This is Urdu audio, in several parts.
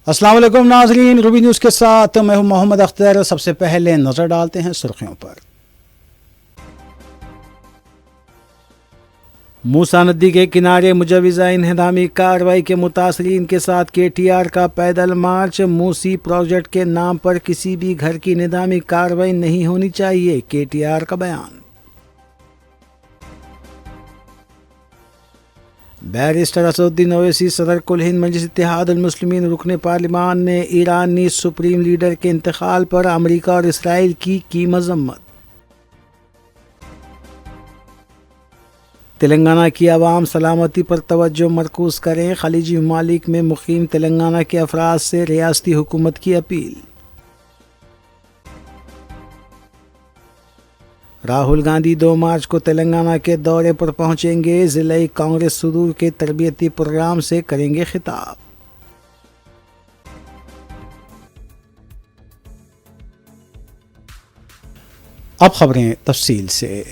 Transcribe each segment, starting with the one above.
السلام علیکم ناظرین، روبی نیوز کے ساتھ میں ہوں محمد اختر۔ سب سے پہلے نظر ڈالتے ہیں سرخیوں پر۔ موسیٰ ندی کے کنارے مجوزہ انہدامی کارروائی کے متاثرین کے ساتھ کے ٹی آر کا پیدل مارچ۔ موسی پروجیکٹ کے نام پر کسی بھی گھر کی انہدامی کارروائی نہیں ہونی چاہیے، کے ٹی آر کا بیان۔ بیرسٹر اسدالدین اویسی صدر کل ہند مجلس اتحاد المسلمین رکن پارلیمان نے ایرانی سپریم لیڈر کے انتقال پر امریکہ اور اسرائیل کی مذمت۔ تلنگانہ کی عوام سلامتی پر توجہ مرکوز کریں، خلیجی ممالک میں مقیم تلنگانہ کے افراد سے ریاستی حکومت کی اپیل۔ راہل گاندھی 2 مارچ کو تلنگانہ کے دورے پر پہنچیں گے، ضلعی کانگریس صدور کے تربیتی پروگرام سے کریں گے خطاب۔ اب خبریں تفصیل سے۔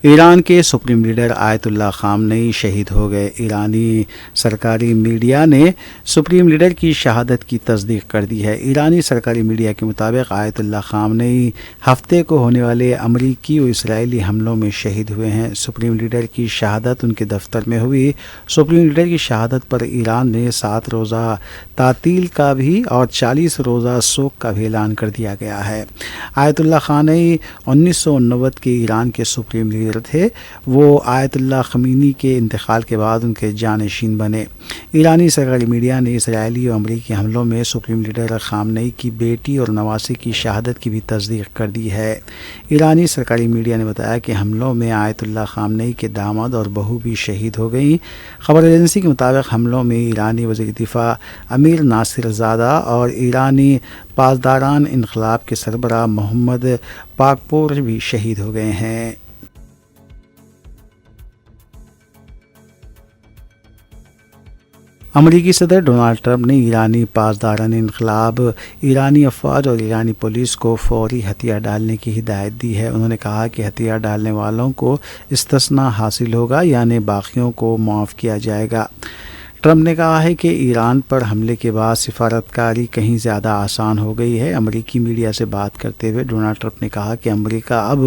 ایران کے سپریم لیڈر آیت اللہ خامنئی شہید ہو گئے۔ ایرانی سرکاری میڈیا نے سپریم لیڈر کی شہادت کی تصدیق کر دی ہے۔ ایرانی سرکاری میڈیا کے مطابق آیت اللہ خامنئی ہفتے کو ہونے والے امریکی و اسرائیلی حملوں میں شہید ہوئے ہیں۔ سپریم لیڈر کی شہادت ان کے دفتر میں ہوئی۔ سپریم لیڈر کی شہادت پر ایران نے 7 روزہ تعطیل کا بھی اور 40 روزہ سوگ کا بھی اعلان کر دیا گیا ہے۔ آیت اللہ خامنئی 1990 کے ایران کے سپریم لیڈر تھے۔ وہ آیت اللہ خمینی کے انتقال کے بعد ان کے جانشین بنے۔ ایرانی سرکاری میڈیا نے اسرائیلی و امریکی حملوں میں سپریم لیڈر خامنئی کی بیٹی اور نواسے کی شہادت کی بھی تصدیق کر دی ہے۔ ایرانی سرکاری میڈیا نے بتایا کہ حملوں میں آیت اللہ خامنئی کے داماد اور بہو بھی شہید ہو گئیں۔ خبر ایجنسی کے مطابق حملوں میں ایرانی وزیر دفاع امیر ناصر زادہ اور ایرانی پاسداران انقلاب کے سربراہ محمد پاکپور بھی شہید ہو گئے ہیں۔ امریکی صدر ڈونلڈ ٹرمپ نے ایرانی پاسداران انقلاب، ایرانی افواج اور ایرانی پولیس کو فوری ہتھیار ڈالنے کی ہدایت دی ہے۔ انہوں نے کہا کہ ہتھیار ڈالنے والوں کو استثناء حاصل ہوگا، یعنی باقیوں کو معاف کیا جائے گا۔ ٹرمپ نے کہا ہے کہ ایران پر حملے کے بعد سفارتکاری کہیں زیادہ آسان ہو گئی ہے۔ امریکی میڈیا سے بات کرتے ہوئے ڈونلڈ ٹرمپ نے کہا کہ امریکہ اب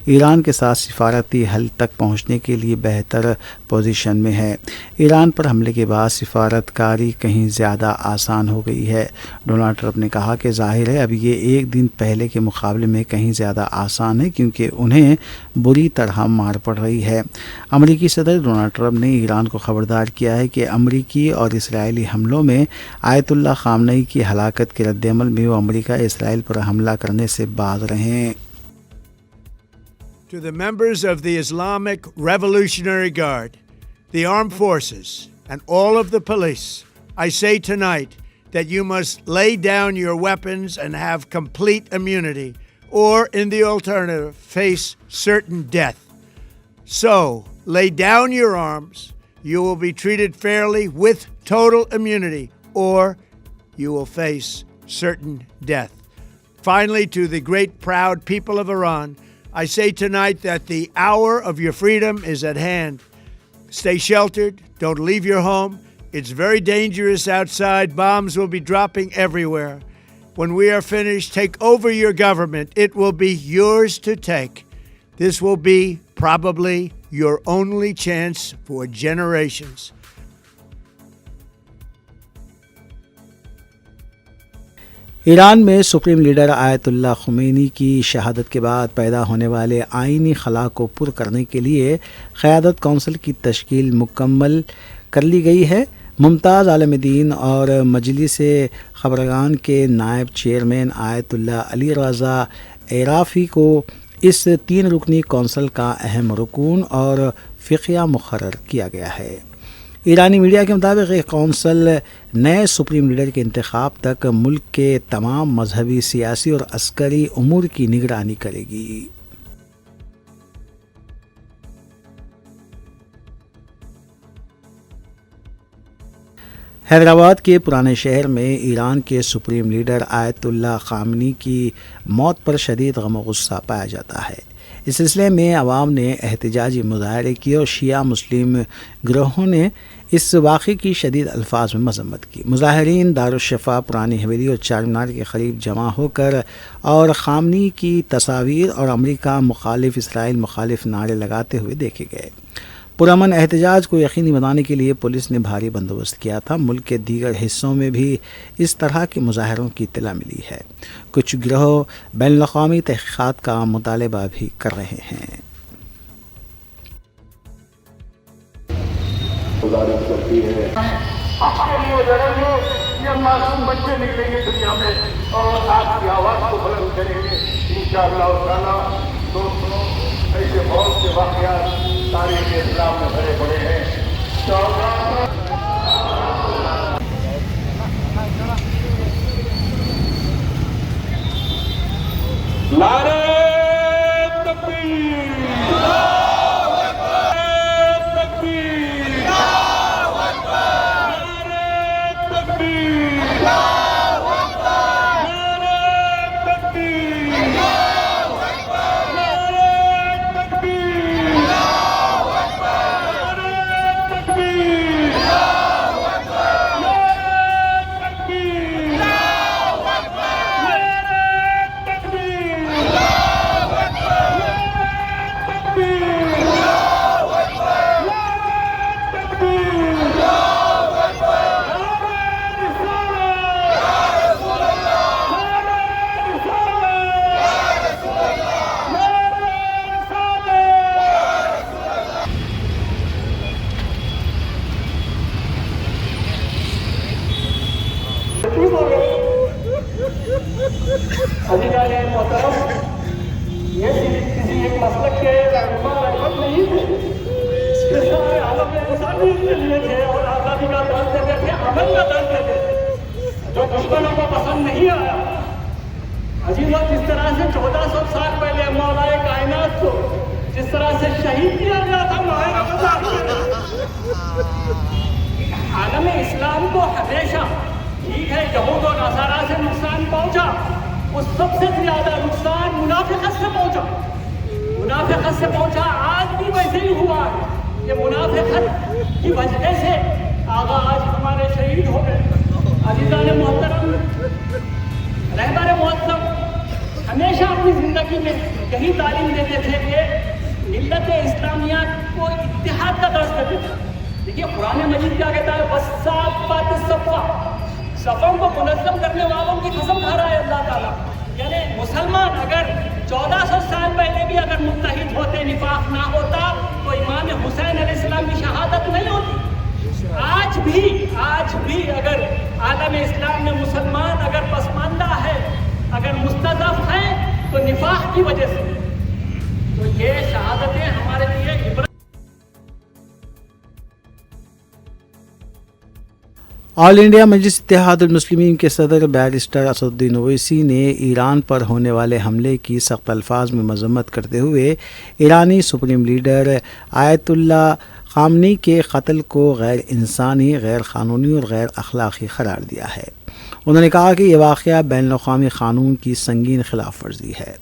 ایران کے ساتھ سفارتی حل تک پہنچنے کے لیے بہتر پوزیشن میں ہے۔ ایران پر حملے کے بعد سفارتکاری کہیں زیادہ آسان ہو گئی ہے۔ ڈونلڈ ٹرمپ نے کہا کہ ظاہر ہے اب یہ 1 دن پہلے کے مقابلے میں کہیں زیادہ آسان ہے، کیونکہ انہیں بری طرح مار پڑ رہی ہے۔ امریکی صدر ڈونلڈ ٹرمپ نے ایران کو خبردار کیا ہے کہ امریکی اور اسرائیلی حملوں میں آیت اللہ خامنئی کی ہلاکت کے رد عمل میں وہ امریکہ اسرائیل پر حملہ کرنے سے باز رہیں۔ To the members of the Islamic Revolutionary Guard, the armed forces, and all of the police, I say tonight that you must lay down your weapons and have complete immunity, or in the alternative, face certain death. So, lay down your arms. You will be treated fairly with total immunity, or you will face certain death. Finally, to the great proud people of Iran, I say tonight that the hour of your freedom is at hand. Stay sheltered. Don't leave your home. It's very dangerous outside. Bombs will be dropping everywhere. When we are finished, take over your government. It will be yours to take. This will be probably your only chance for generations. Iran میں سپریم لیڈر آیت اللہ خمینی کی شہادت کے بعد پیدا ہونے والے آئینی خلا کو پر کرنے کے لیے قیادت کونسل کی تشکیل مکمل کر لی گئی ہے۔ ممتاز عالم دین اور مجلس خبرگان کے نائب چیئرمین آیت اللہ علی رضا عراقی کو اس 3 رکنی کونسل کا اہم رکن اور فقیہ مقرر کیا گیا ہے۔ ایرانی میڈیا کے مطابق یہ کونسل نئے سپریم لیڈر کے انتخاب تک ملک کے تمام مذہبی، سیاسی اور عسکری امور کی نگرانی کرے گی۔ حیدرآباد کے پرانے شہر میں ایران کے سپریم لیڈر آیت اللہ خامنئی کی موت پر شدید غم و غصہ پایا جاتا ہے۔ اس سلسلے میں عوام نے احتجاجی مظاہرے کیے اور شیعہ مسلم گروہوں نے اس واقعے کی شدید الفاظ میں مذمت کی۔ مظاہرین دارالشفا، پرانی حویلی اور چار مینار کے قریب جمع ہو کر اور خامنئی کی تصاویر اور امریکہ مخالف، اسرائیل مخالف نعرے لگاتے ہوئے دیکھے گئے۔ پرامن احتجاج کو یقینی بنانے کے لیے پولیس نے بھاری بندوبست کیا تھا۔ ملک کے دیگر حصوں میں بھی اس طرح کے مظاہروں کی اطلاع ملی ہے۔ کچھ گروہ بین الاقوامی تحقیقات کا مطالبہ بھی کر رہے ہیں۔ گزارش کرتی ہے آپ کے لیے لڑیں گے، یہ معصوم بچے نکلیں گے دنیا میں اور آپ کی آواز کو بلند کریں گے انشاءاللہ تعالیٰ۔ دوستوں، ایسے بہت سے واقعات تاریخ اسلام میں بھرے پڑے ہیں۔ نعرہ تکبیر، عزیزان محترم، یہ کسی ایک مسلک کے رہنما رحمت نہیں تھے، یہ سارے عالم انسانی کے لیے تھے اور آزادی کا درد دیتے تھے، امن کا درد دیتے تھے، جو دشمنوں کو پسند نہیں آیا۔ عزیزوں، جس طرح سے 1400 سال پہلے مولا کائنات کو جس طرح سے شہید کیا گیا تھا ماہ رمضان میں، عالم اسلام کو ہمیشہ، ٹھیک ہے یہود و نصارہ سے نقصان پہنچا، اس سب سے زیادہ نقصان منافقت سے پہنچا، منافقت سے پہنچا۔ آج بھی ویسے ہی ہوا ہے کہ منافقت کی وجہ سے آغا آج ہمارے شہید ہو گئے۔ عزیزان محترم، رہبر محترم ہمیشہ اپنی زندگی میں یہی تعلیم دیتے تھے کہ ملت اسلامیہ کو اتحاد کا درس دیتے تھے۔ دیکھیے قرآن مجید کیا کہتا ہے، وَالصَّافَّاتِ صَفًّا، صفوں کو منظم کرنے والوں کی قسم کھا رہا ہے اللہ تعالیٰ۔ یعنی مسلمان اگر 1400 سال پہلے بھی اگر متحد ہوتے، نفاق نہ ہوتا تو امام حسین علیہ السلام کی شہادت نہیں ہوتی۔ آج بھی اگر عالم اسلام میں مسلمان اگر پسماندہ ہے، اگر مستضعف ہیں تو نفاق کی وجہ سے، تو یہ شہادتیں ہمارے لیے عبرت۔ آل انڈیا مجلس اتحاد المسلمین کے صدر بیرسٹر اسدالدین اویسی نے ایران پر ہونے والے حملے کی سخت الفاظ میں مذمت کرتے ہوئے ایرانی سپریم لیڈر آیت اللہ خامنئی کے قتل کو غیر انسانی، غیر قانونی اور غیر اخلاقی قرار دیا ہے۔ انہوں نے کہا کہ یہ واقعہ بین الاقوامی قانون کی سنگین خلاف ورزی ہے۔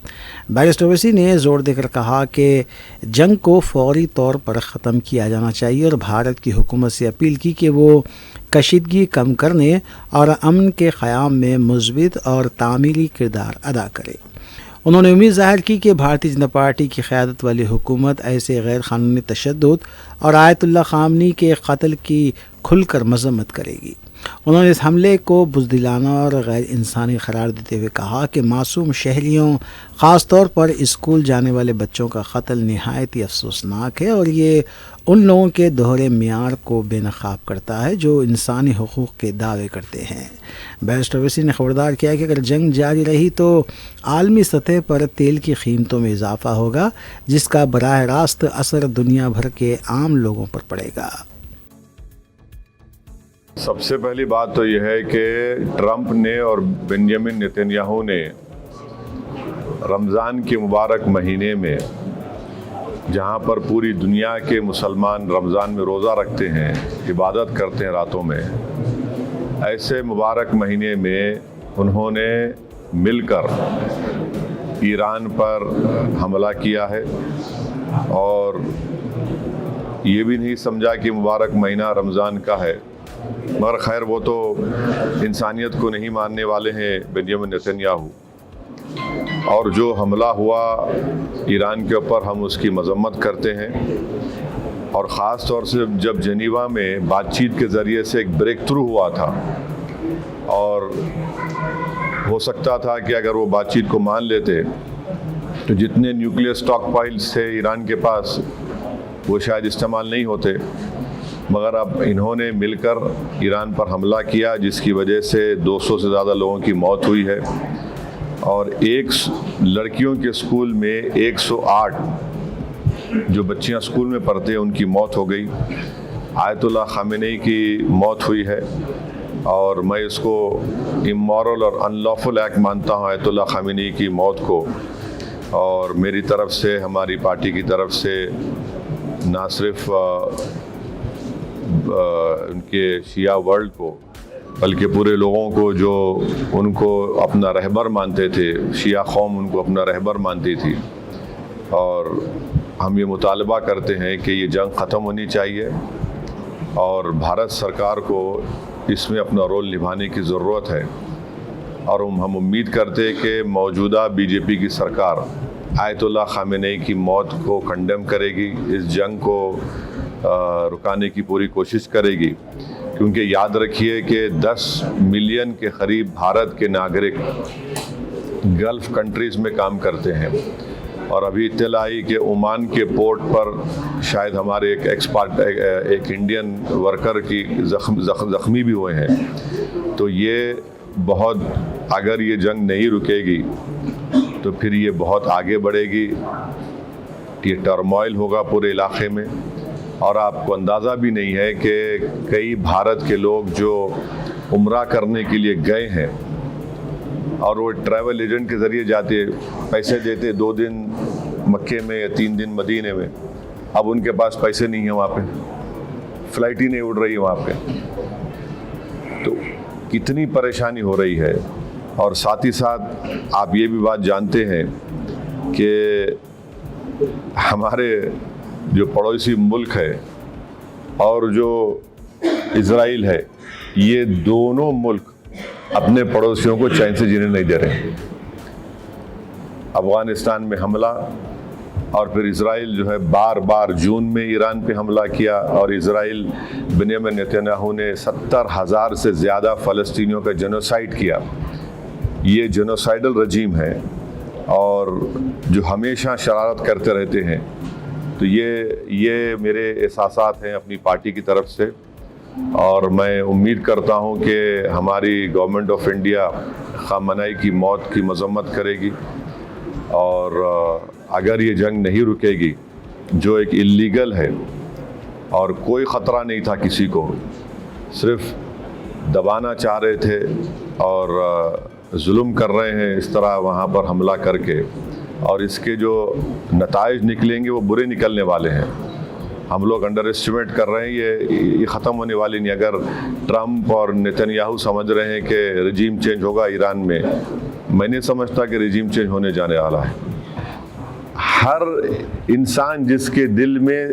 بیرسٹر اویسی نے زور دے کر کہا کہ جنگ کو فوری طور پر ختم کیا جانا چاہیے اور بھارت کی حکومت سے اپیل کی کہ وہ کشیدگی کم کرنے اور امن کے قیام میں مثبت اور تعمیری کردار ادا کرے۔ انہوں نے امید ظاہر کی کہ بھارتیہ جنتا پارٹی کی قیادت والی حکومت ایسے غیر قانونی تشدد اور آیت اللہ خامنئی کے قتل کی کھل کر مذمت کرے گی۔ انہوں نے اس حملے کو بزدلانہ اور غیر انسانی قرار دیتے ہوئے کہا کہ معصوم شہریوں، خاص طور پر اسکول جانے والے بچوں کا قتل نہایت ہی افسوسناک ہے اور یہ ان لوگوں کے دوہرے معیار کو بے نقاب کرتا ہے جو انسانی حقوق کے دعوے کرتے ہیں۔ بیرسٹر اویسی نے خبردار کیا کہ اگر جنگ جاری رہی تو عالمی سطح پر تیل کی قیمتوں میں اضافہ ہوگا، جس کا براہ راست اثر دنیا بھر کے عام لوگوں پر پڑے گا۔ سب سے پہلی بات تو یہ ہے کہ ٹرمپ نے اور بنیامین نتنیاہو نے رمضان کے مبارک مہینے میں، جہاں پر پوری دنیا کے مسلمان رمضان میں روزہ رکھتے ہیں، عبادت کرتے ہیں راتوں میں، ایسے مبارک مہینے میں انہوں نے مل کر ایران پر حملہ کیا ہے اور یہ بھی نہیں سمجھا کہ مبارک مہینہ رمضان کا ہے، مگر خیر وہ تو انسانیت کو نہیں ماننے والے ہیں بنیامین نتنیاہو، اور جو حملہ ہوا ایران کے اوپر ہم اس کی مذمت کرتے ہیں، اور خاص طور سے جب جنیوا میں بات چیت کے ذریعے سے ایک بریک تھرو ہوا تھا، اور ہو سکتا تھا کہ اگر وہ بات چیت کو مان لیتے تو جتنے نیوکلیئر سٹاک پائلز تھے ایران کے پاس وہ شاید استعمال نہیں ہوتے، مگر اب انہوں نے مل کر ایران پر حملہ کیا جس کی وجہ سے 200 سے زیادہ لوگوں کی موت ہوئی ہے، اور ایک لڑکیوں کے اسکول میں 108 جو بچیاں اسکول میں پڑھتے ہیں ان کی موت ہو گئی۔ آیت اللہ خامنئی کی موت ہوئی ہے، اور میں اس کو امورل اور ان لافل ایکٹ مانتا ہوں آیت اللہ خامنئی کی موت کو، اور میری طرف سے، ہماری پارٹی کی طرف سے نہ صرف ان کے شیعہ ورلڈ کو بلکہ پورے لوگوں کو جو ان کو اپنا رہبر مانتے تھے، شیعہ قوم ان کو اپنا رہبر مانتی تھی، اور ہم یہ مطالبہ کرتے ہیں کہ یہ جنگ ختم ہونی چاہیے، اور بھارت سرکار کو اس میں اپنا رول نبھانے کی ضرورت ہے، اور ہم امید کرتے کہ موجودہ بی جے پی کی سرکار آیت اللہ خامنئی کی موت کو کنڈیم کرے گی، اس جنگ کو رکانے کی پوری کوشش کرے گی، کیونکہ یاد رکھیے کہ 10 ملین کے قریب بھارت کے ناگرک گلف کنٹریز میں کام کرتے ہیں، اور ابھی اطلاع آئی کہ عمان کے پورٹ پر شاید ہمارے ایک انڈین ورکر کی زخمی بھی ہوئے ہیں۔ تو یہ بہت، اگر یہ جنگ نہیں رکے گی تو پھر یہ بہت آگے بڑھے گی، یہ ٹرموائل ہوگا پورے علاقے میں، اور آپ کو اندازہ بھی نہیں ہے کہ کئی بھارت کے لوگ جو عمرہ کرنے کے لیے گئے ہیں اور وہ ٹریول ایجنٹ کے ذریعے جاتے، پیسے دیتے 2 دن مکے میں یا 3 دن مدینے میں، اب ان کے پاس پیسے نہیں ہیں، وہاں پہ فلائٹ ہی نہیں اڑ رہی ہے وہاں پہ، تو کتنی پریشانی ہو رہی ہے۔ اور ساتھ ہی ساتھ آپ یہ بھی بات جانتے ہیں کہ ہمارے جو پڑوسی ملک ہے اور جو اسرائیل ہے، یہ دونوں ملک اپنے پڑوسیوں کو چین سے جینے نہیں دے رہے۔ افغانستان میں حملہ، اور پھر اسرائیل جو ہے بار بار جون میں ایران پہ حملہ کیا، اور اسرائیل بنیامین نتنیاہو نے 70,000 سے زیادہ فلسطینیوں کا جنوسائیڈ کیا۔ یہ جنوسائیڈل رجیم ہے اور جو ہمیشہ شرارت کرتے رہتے ہیں، تو یہ میرے احساسات ہیں اپنی پارٹی کی طرف سے، اور میں امید کرتا ہوں کہ ہماری گورنمنٹ آف انڈیا خامنئی کی موت کی مذمت کرے گی، اور اگر یہ جنگ نہیں رکے گی جو ایک اللیگل ہے اور کوئی خطرہ نہیں تھا کسی کو، صرف دبانا چاہ رہے تھے اور ظلم کر رہے ہیں اس طرح وہاں پر حملہ کر کے، اور اس کے جو نتائج نکلیں گے وہ برے نکلنے والے ہیں۔ ہم لوگ انڈر اسٹیمیٹ کر رہے ہیں، یہ ختم ہونے والی نہیں۔ اگر ٹرمپ اور نتنیاہو سمجھ رہے ہیں کہ رجیم چینج ہوگا ایران میں نہیں سمجھتا کہ رجیم چینج ہونے جانے والا ہے۔ ہر انسان جس کے دل میں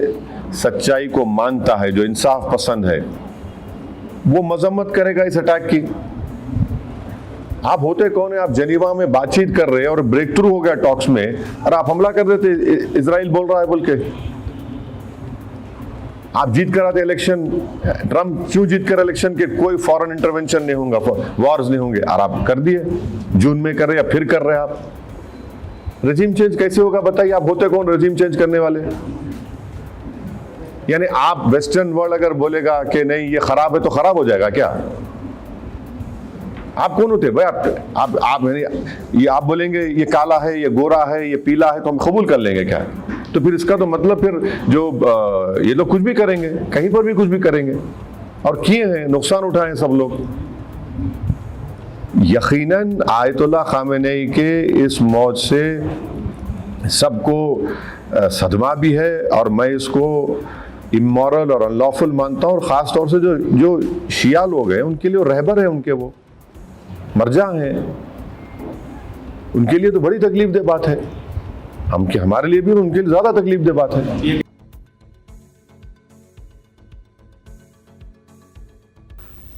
سچائی کو مانتا ہے، جو انصاف پسند ہے، وہ مذمت کرے گا اس اٹیک کی۔ آپ ہوتے کون ہیں؟ آپ جنیوا میں بات چیت کر رہے ہیں اور بریک تھرو ہو گیا ٹاکس میں، اور آپ حملہ کر دیتے اسرائیل بول رہا ہے بول کے۔ آپ جیت کر آتے الیکشن، ٹرمپ کیوں جیت کر الیکشن کہ کوئی فورن انٹرونشن نہیں ہوگا، وارز نہیں ہوں گے، اور آپ کر دیے جون میں کر رہے یا پھر کر رہے آپ۔ رجیم چینج کیسے ہوگا بتائیے؟ آپ ہوتے کون رجیم چینج کرنے والے؟ یعنی آپ ویسٹرن ورلڈ اگر بولے گا کہ نہیں یہ خراب ہے تو خراب ہو جائے گا کیا؟ آپ کون ہوتے بھائی؟ یہ آپ بولیں گے یہ کالا ہے، یہ گورا ہے، یہ پیلا ہے تو ہم قبول کر لیں گے کیا؟ تو پھر اس کا تو مطلب پھر جو یہ لوگ کچھ بھی کریں گے، کہیں پر بھی کچھ بھی کریں گے، اور کیے ہیں، نقصان اٹھائے ہیں سب لوگ۔ یقیناً آیت اللہ خامنئی کے اس موت سے سب کو صدمہ بھی ہے، اور میں اس کو امورل اور ان لافل مانتا ہوں، اور خاص طور سے جو شیعہ لوگ ہیں ان کے لیے رہبر ہیں، ان کے وہ مرجع ہیں، ان کے لیے تو بڑی تکلیف دہ بات ہے، ہمارے لیے بھی ان کے لیے زیادہ تکلیف دہ بات ہے۔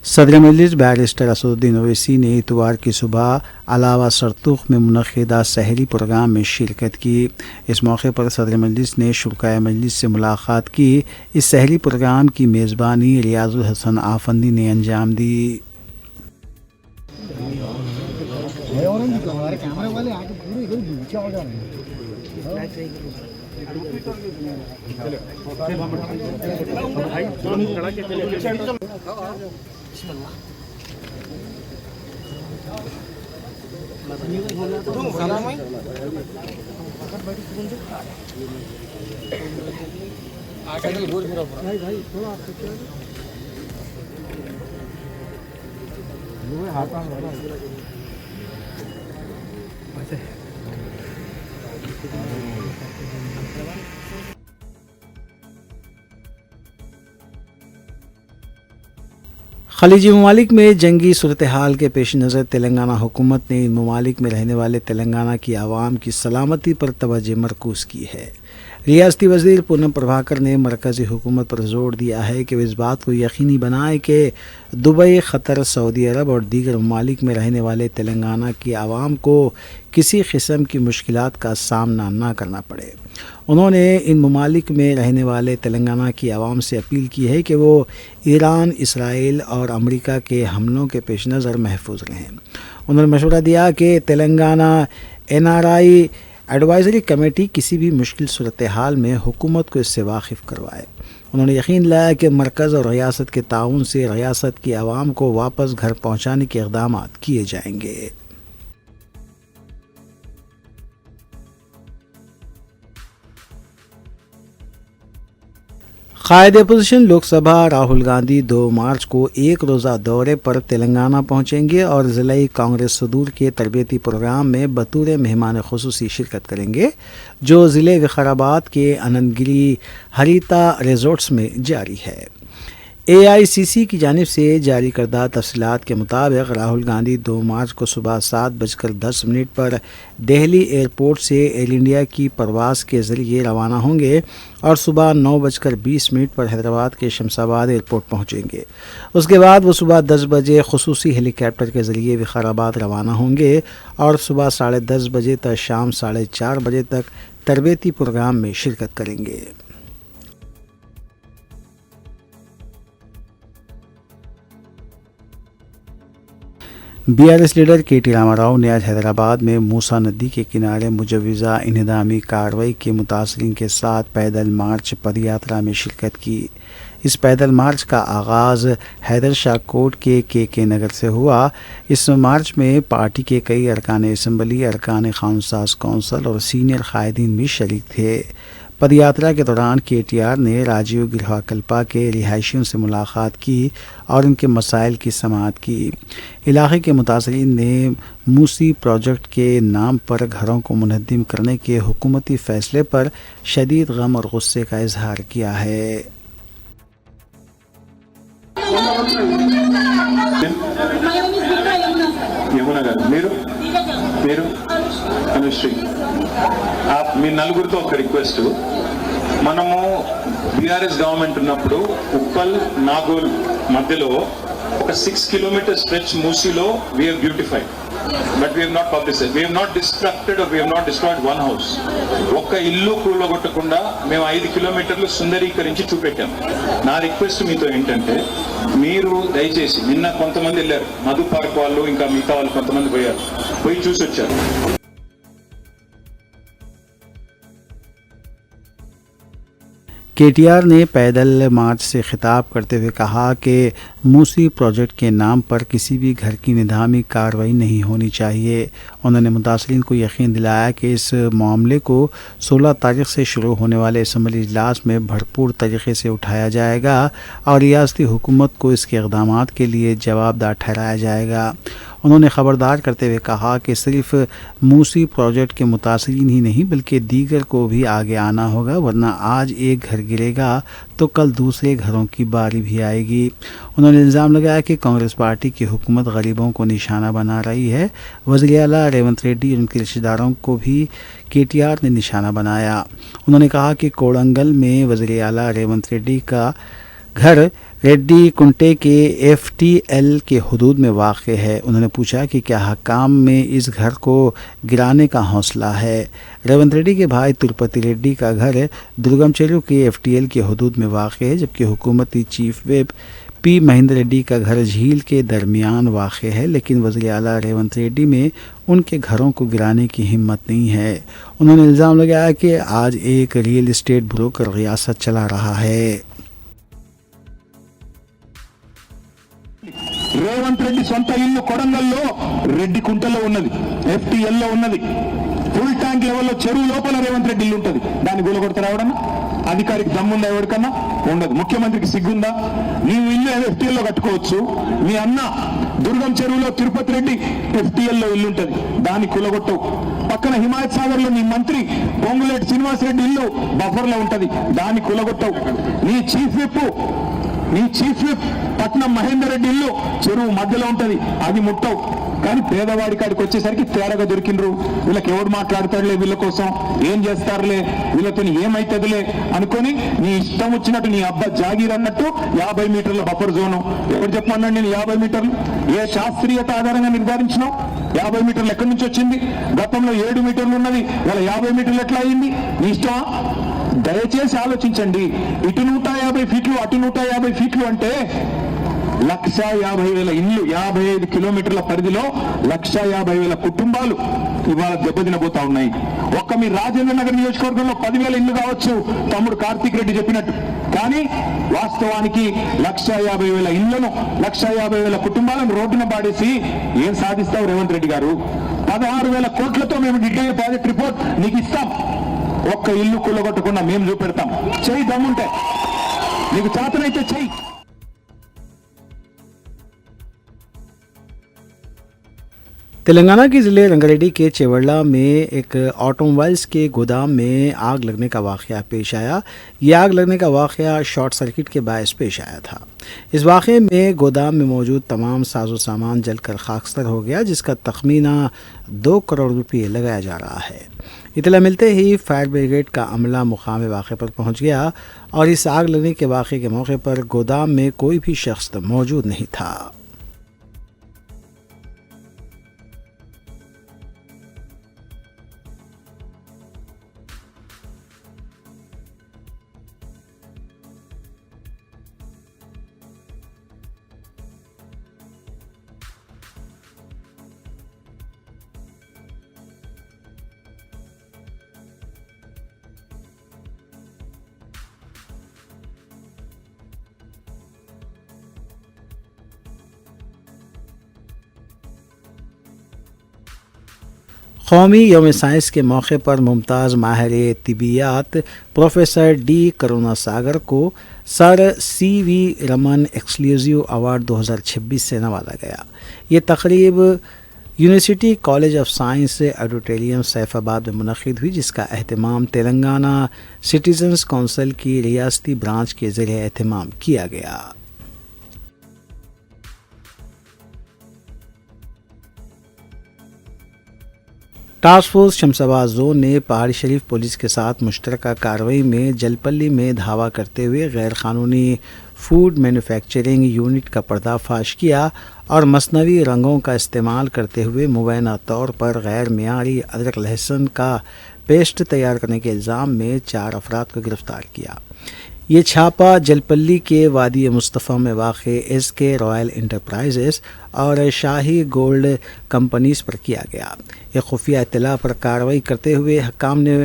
صدر مجلس بیرسٹر اسدالدین اویسی نے اتوار کی صبح علاوہ سرتوخ میں منعقدہ سحری پروگرام میں شرکت کی۔ اس موقع پر صدر مجلس نے شرکائے مجلس سے ملاقات کی۔ اس سحری پروگرام کی میزبانی ریاض الحسن آفندی نے انجام دی۔ خلیجی ممالک میں جنگی صورتحال کے پیش نظر تلنگانہ حکومت نے ان ممالک میں رہنے والے تلنگانہ کی عوام کی سلامتی پر توجہ مرکوز کی ہے۔ ریاستی وزیر پونم پربھاکر نے مرکزی حکومت پر زور دیا ہے کہ وہ اس بات کو یقینی بنائے کہ دبئی، قطر، سعودی عرب اور دیگر ممالک میں رہنے والے تلنگانہ کی عوام کو کسی قسم کی مشکلات کا سامنا نہ کرنا پڑے۔ انہوں نے ان ممالک میں رہنے والے تلنگانہ کی عوام سے اپیل کی ہے کہ وہ ایران، اسرائیل اور امریکہ کے حملوں کے پیش نظر محفوظ رہیں۔ انہوں نے مشورہ دیا کہ تلنگانہ NRI ایڈوائزری کمیٹی کسی بھی مشکل صورتحال میں حکومت کو اس سے واقف کروائے۔ انہوں نے یقین دلایا کہ مرکز اور ریاست کے تعاون سے ریاست کی عوام کو واپس گھر پہنچانے کے اقدامات کیے جائیں گے۔ قائد اپوزیشن لوک سبھا راہل گاندھی 2 مارچ کو ایک روزہ دورے پر تلنگانہ پہنچیں گے اور ضلعی کانگریس صدور کے تربیتی پروگرام میں بطور مہمان خصوصی شرکت کریں گے، جو ضلع وقارآباد کے آنندگیری ہریتا ریزورٹس میں جاری ہے۔ AICC کی جانب سے جاری کردہ تفصیلات کے مطابق راہل گاندھی 2 مارچ کو صبح 7:10 پر دہلی ایئرپورٹ سے ایئر انڈیا کی پرواز کے ذریعے روانہ ہوں گے اور صبح 9:20 پر حیدرآباد کے شمس آباد ایئرپورٹ پہنچیں گے۔ اس کے بعد وہ صبح 10 بجے خصوصی ہیلی کاپٹر کے ذریعے وقارآباد روانہ ہوں گے اور صبح 10:30 بجے تا شام 4:30 بجے تک تربیتی پروگرام میں شرکت کریں گے۔ BRS leader KT Rama Rao نے آج حیدرآباد میں موسیٰ ندی کے کنارے مجوزہ انہدامی کارروائی کے متاثرین کے ساتھ پیدل مارچ پد یاترا میں شرکت کی۔ اس پیدل مارچ کا آغاز حیدر شاہ کوٹ کے KK نگر سے ہوا۔ اس مارچ میں پارٹی کے کئی ارکان اسمبلی، ارکان قانون ساز کونسل اور سینئر قائدین بھی شریک تھے۔ پد یاترا کے دوران KTR نے راجیو گرہا کلپا کے رہائشیوں سے ملاقات کی اور ان کے مسائل کی سماعت کی۔ علاقے کے متاثرین نے موسی پروجیکٹ کے نام پر گھروں کو منہدم کرنے کے حکومتی فیصلے پر شدید غم اور غصے کا اظہار کیا ہے۔ మీ నలుగురితో ఒక రిక్వెస్ట్, మనము బీఆర్ఎస్ గవర్నమెంట్ ఉన్నప్పుడు ఉప్పల్ నాగోల్ మధ్యలో ఒక 6 కిలోమీటర్ స్ట్రెచ్ మూసీలో we have beautified, but we have not publicized, we have not destructed or we have not destroyed one house. ఒక్క ఇల్లు కూలగొట్టకుండా మేము 5 కిలోమీటర్లు సుందరీకరించి చూపెట్టాం. నా రిక్వెస్ట్ మీతో ఏంటంటే, మీరు దయచేసి నిన్న కొంతమంది వెళ్ళారు, మధు పార్క్ వాళ్ళు ఇంకా మిగతా వాళ్ళు కొంతమంది పోయి చూసి వచ్చారు. KTR نے پیدل مارچ سے خطاب کرتے ہوئے کہا کہ موسی پروجیکٹ کے نام پر کسی بھی گھر کی نظامی کارروائی نہیں ہونی چاہیے۔ انہوں نے متاثرین کو یقین دلایا کہ اس معاملے کو 16 تاریخ سے شروع ہونے والے اسمبلی اجلاس میں بھرپور طریقے سے اٹھایا جائے گا اور ریاستی حکومت کو اس کے اقدامات کے لیے جواب دہ ٹھہرایا جائے گا۔ انہوں نے خبردار کرتے ہوئے کہا کہ صرف موسی پروجیکٹ کے متاثرین ہی نہیں بلکہ دیگر کو بھی آگے آنا ہوگا، ورنہ آج ایک گھر گرے گا تو کل دوسرے گھروں کی باری بھی آئے گی۔ انہوں نے الزام لگایا کہ کانگریس پارٹی کی حکومت غریبوں کو نشانہ بنا رہی ہے۔ وزیر اعلیٰ ریونت ریڈی اور ان کے رشتہ داروں کو بھی کے ٹی آر نے نشانہ بنایا۔ انہوں نے کہا کہ کوڑنگل میں وزیر اعلیٰ ریونت ریڈی کا گھر ریڈی کنٹے کے ایف ٹی ایل کے حدود میں واقع ہے۔ انہوں نے پوچھا کہ کیا حکام میں اس گھر کو گرانے کا حوصلہ ہے؟ ریونت ریڈی کے بھائی تروپتی ریڈی کا گھر درگم چیرو کے ایف ٹی ایل کے حدود میں واقع ہے، جبکہ حکومتی چیف ویپ پی مہندر ریڈی کا گھر جھیل کے درمیان واقع ہے، لیکن وزیر اعلیٰ ریونت ریڈی میں ان کے گھروں کو گرانے کی ہمت نہیں ہے۔ انہوں نے الزام لگایا کہ آج ایک ریئل اسٹیٹ بروکر ریاست چلا رہا ہے۔ రేవంత్ రెడ్డి సొంత ఇల్లు కొడంగల్లో రెడ్డి కుంటలో ఉన్నది, FTL లో ఉన్నది, ఫుల్ ట్యాంక్ లెవెల్లో చెరువు లోపల రేవంత్ రెడ్డి ఇల్లు ఉంటుంది. దాన్ని కూలగొడతారా ఎవడన్నా? అధికారికి దమ్ముందా ఎవరికన్నా? ఉండదు. ముఖ్యమంత్రికి సిగ్గుందా? నీవు ఇల్లు FTL లో కట్టుకోవచ్చు, మీ అన్న దుర్గం చెరువులో తిరుపతి రెడ్డి FTL లో ఇల్లు ఉంటుంది, దాన్ని కూలగొట్టవు. పక్కన హిమాయత్ సాగర్ లో నీ మంత్రి పొంగులేటి శ్రీనివాస్ రెడ్డి ఇల్లు బఫర్ లో ఉంటది, దాన్ని కూలగొట్టవు. నీ చీఫ్ విప్ పట్నం మహేందర్ రెడ్డి ఇల్లు చెరువు మధ్యలో ఉంటది, అది ముట్టవు. కానీ పేదవాడి కాడికి వచ్చేసరికి తేరగా దొరికిండ్రు. వీళ్ళకి ఎవడు మాట్లాడతాడులే, వీళ్ళ కోసం ఏం చేస్తారులే, వీళ్ళతో ఏమైతుందిలే అనుకొని నీ ఇష్టం వచ్చినట్టు నీ అబ్బా జాగీర్ అన్నట్టు 50 మీటర్ల బఫర్ జోను. ఎవరు చెప్పమన్నాడు నేను 50 మీటర్లు? ఏ శాస్త్రీయత ఆధారంగా నిర్ధారించినావు? 50 మీటర్లు ఎక్కడి నుంచి వచ్చింది? గతంలో 7 మీటర్లు ఉన్నది, ఇలా 50 మీటర్లు ఎట్లా అయింది? నీ ఇష్టమా? దయచేసి ఆలోచించండి. ఇటు 150 ఫీట్లు అటు 150 ఫీట్లు అంటే 1,50,000 ఇల్లు, 55 కిలోమీటర్ల పరిధిలో 1,50,000 కుటుంబాలు ఇవాళ దెబ్బతినబోతా ఉన్నాయి. ఒక్క మీ రాజేంద్ర నగర్ నియోజకవర్గంలో 10,000 ఇల్లు కావచ్చు తమ్ముడు కార్తీక్ రెడ్డి చెప్పినట్టు, కానీ వాస్తవానికి 1,50,000 ఇళ్లను 1,50,000 కుటుంబాలను రోడ్డున పాడేసి ఏం సాధిస్తావు రేవంత్ రెడ్డి గారు? 16,000 కోట్లతో మేము డిటైల్ ప్రాజెక్ట్ రిపోర్ట్ నీకు ఇస్తాం. ఒక్క ఇల్లు కూలగొట్టకుండా మేము చూపెడతాం. చెయ్యి, దమ్ముంటే నీకు చేతనైతే చెయ్యి. تلنگانہ کے ضلع رنگاریڈی کے چیوڑلہ میں ایک آٹو موبائلز کے گودام میں آگ لگنے کا واقعہ پیش آیا۔ یہ آگ لگنے کا واقعہ شارٹ سرکٹ کے باعث پیش آیا تھا۔ اس واقعے میں گودام میں موجود تمام ساز و سامان جل کر خاکستر ہو گیا، جس کا تخمینہ 2 کروڑ روپے لگایا جا رہا ہے۔ اطلاع ملتے ہی فائر بریگیڈ کا عملہ مقام واقعے پر پہنچ گیا اور اس آگ لگنے کے واقعے کے موقع پر گودام میں کوئی بھی شخص موجود نہیں تھا۔ قومی یوم سائنس کے موقع پر ممتاز ماہر طبیات پروفیسر ڈی کرونا ساگر کو Sir C V Raman exclusive award 2026 سے نوازا گیا۔ یہ تقریب university college of science auditorium Saifabad میں منعقد ہوئی، جس کا اہتمام تلنگانہ سٹیزنز کونسل کی ریاستی برانچ کے ذریعے اہتمام کیا گیا۔ ٹاسک فورس شمس آباد زون نے پہاڑی شریف پولیس کے ساتھ مشترکہ کارروائی میں جلپلی میں دھاوا کرتے ہوئے غیر قانونی فوڈ مینوفیکچرنگ یونٹ کا پردہ فاش کیا اور مصنوعی رنگوں کا استعمال کرتے ہوئے مبینہ طور پر غیر معیاری ادرک لہسن کا پیسٹ تیار کرنے کے الزام میں 4 افراد کو گرفتار کیا۔ یہ چھاپہ جلپلی کے وادی مصطفیٰ میں واقع ایس کے رائل انٹرپرائزز اور شاہی گولڈ کمپنیز پر کیا گیا۔ ایک خفیہ اطلاع پر کارروائی کرتے ہوئے حکام نے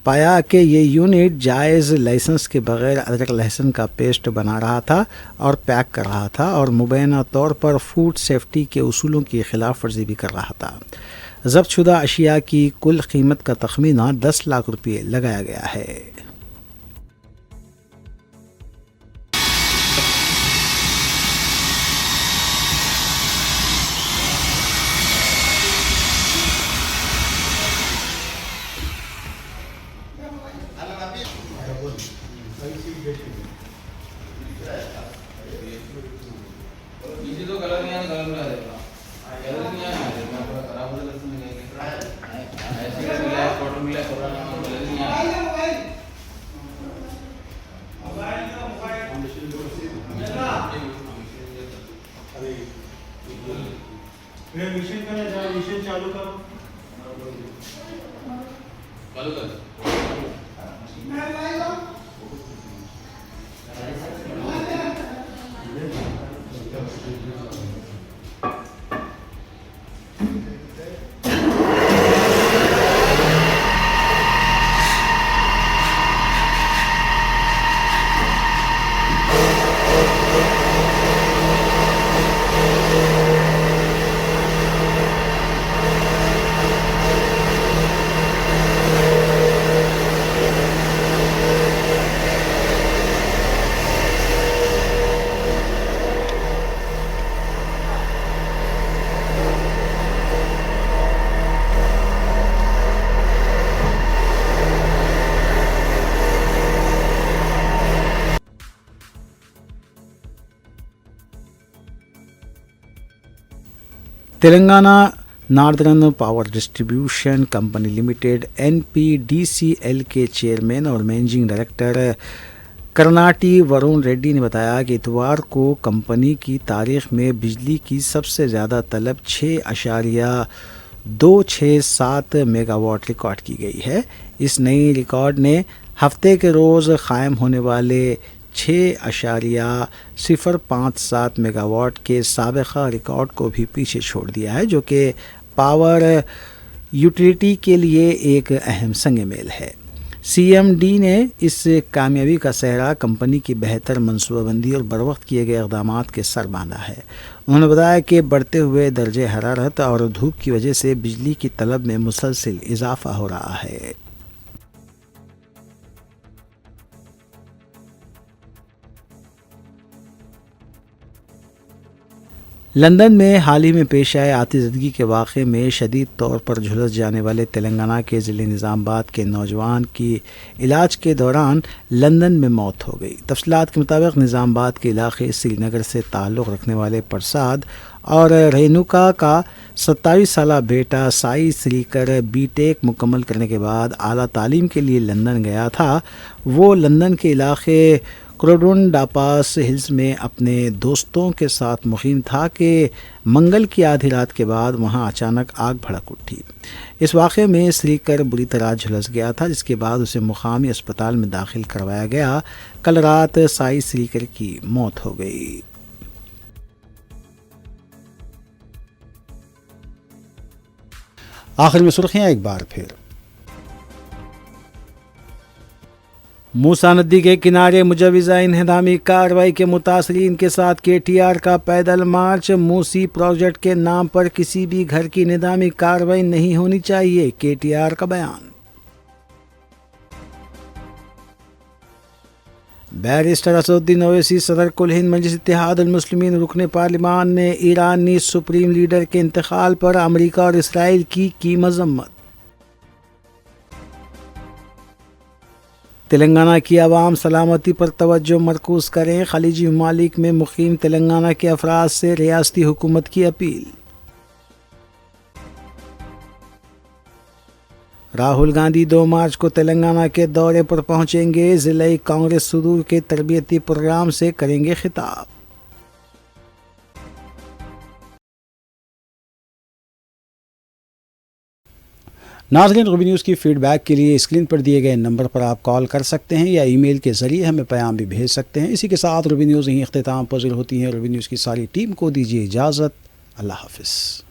پایا کہ یہ یونٹ جائز لائسنس کے بغیر ادرک لہسن کا پیسٹ بنا رہا تھا اور پیک کر رہا تھا اور مبینہ طور پر فوڈ سیفٹی کے اصولوں کی خلاف ورزی بھی کر رہا تھا۔ ضبط شدہ اشیاء کی کل قیمت کا تخمینہ 10 لاکھ روپے لگایا گیا ہے۔ Telangana northern power distribution company limited NPDCL کے چیئرمین اور مینیجنگ ڈائریکٹر کرناٹی ورون ریڈی نے بتایا کہ اتوار کو کمپنی کی تاریخ میں بجلی کی سب سے زیادہ طلب 6.267 میگا واٹ ریکارڈ کی گئی ہے. اس نئی ریکارڈ نے ہفتے کے روز قائم ہونے والے 6.057 میگا واٹ کے سابقہ ریکارڈ کو بھی پیچھے چھوڑ دیا ہے، جو کہ پاور یوٹیلیٹی کے لیے ایک اہم سنگ میل ہے. CMD نے اس کامیابی کا سہرا کمپنی کی بہتر منصوبہ بندی اور بروقت کیے گئے اقدامات کے سر باندھا ہے. انہوں نے بتایا کہ بڑھتے ہوئے درجہ حرارت اور دھوپ کی وجہ سے بجلی کی طلب میں مسلسل اضافہ ہو رہا ہے. لندن میں حال ہی میں پیش آئے آتش زدگی کے واقعے میں شدید طور پر جھلس جانے والے تلنگانہ کے ضلع نظام آباد کے نوجوان کی علاج کے دوران لندن میں موت ہو گئی. تفصیلات کے مطابق نظام آباد کے علاقے سری نگر سے تعلق رکھنے والے پرساد اور رینوکا کا 27 سالہ بیٹا سائی سریکر BTech مکمل کرنے کے بعد اعلیٰ تعلیم کے لیے لندن گیا تھا. وہ لندن کے علاقے کروڈون ڈاپاس ہلز میں اپنے دوستوں کے ساتھ مقیم تھا کہ منگل کی آدھی رات کے بعد وہاں اچانک آگ بھڑک اٹھی. اس واقعے میں سریکر بری طرح جھلس گیا تھا، جس کے بعد اسے مقامی اسپتال میں داخل کروایا گیا. کل رات سائی سریکر کی موت ہو گئی. آخر میں سرخیاں ایک بار پھر. موسیٰ ندی کے کنارے مجوزہ انہدامی کارروائی کے متاثرین کے ساتھ KTR کا پیدل مارچ. موسی پروجیکٹ کے نام پر کسی بھی گھر کی انہدامی کارروائی نہیں ہونی چاہیے، KTR کا بیان. بیرسٹر اسدالدین اویسی صدر کل ہند مجلس اتحاد المسلمین رکن پارلیمان نے ایرانی سپریم لیڈر کے انتقال پر امریکہ اور اسرائیل کی مذمت. تلنگانہ کی عوام سلامتی پر توجہ مرکوز کریں، خلیجی ممالک میں مقیم تلنگانہ کے افراد سے ریاستی حکومت کی اپیل. راہل گاندھی 2 مارچ کو تلنگانہ کے دورے پر پہنچیں گے. ضلعی کانگریس صدور کے تربیتی پروگرام سے کریں گے خطاب. ناظرین، روبی نیوز کی فیڈ بیک کے لیے اسکرین پر دیے گئے نمبر پر آپ کال کر سکتے ہیں یا ای میل کے ذریعے ہمیں پیام بھی بھیج سکتے ہیں. اسی کے ساتھ روبی نیوز یہیں اختتام پذیر ہوتی ہے. روبی نیوز کی ساری ٹیم کو دیجیے اجازت. اللہ حافظ.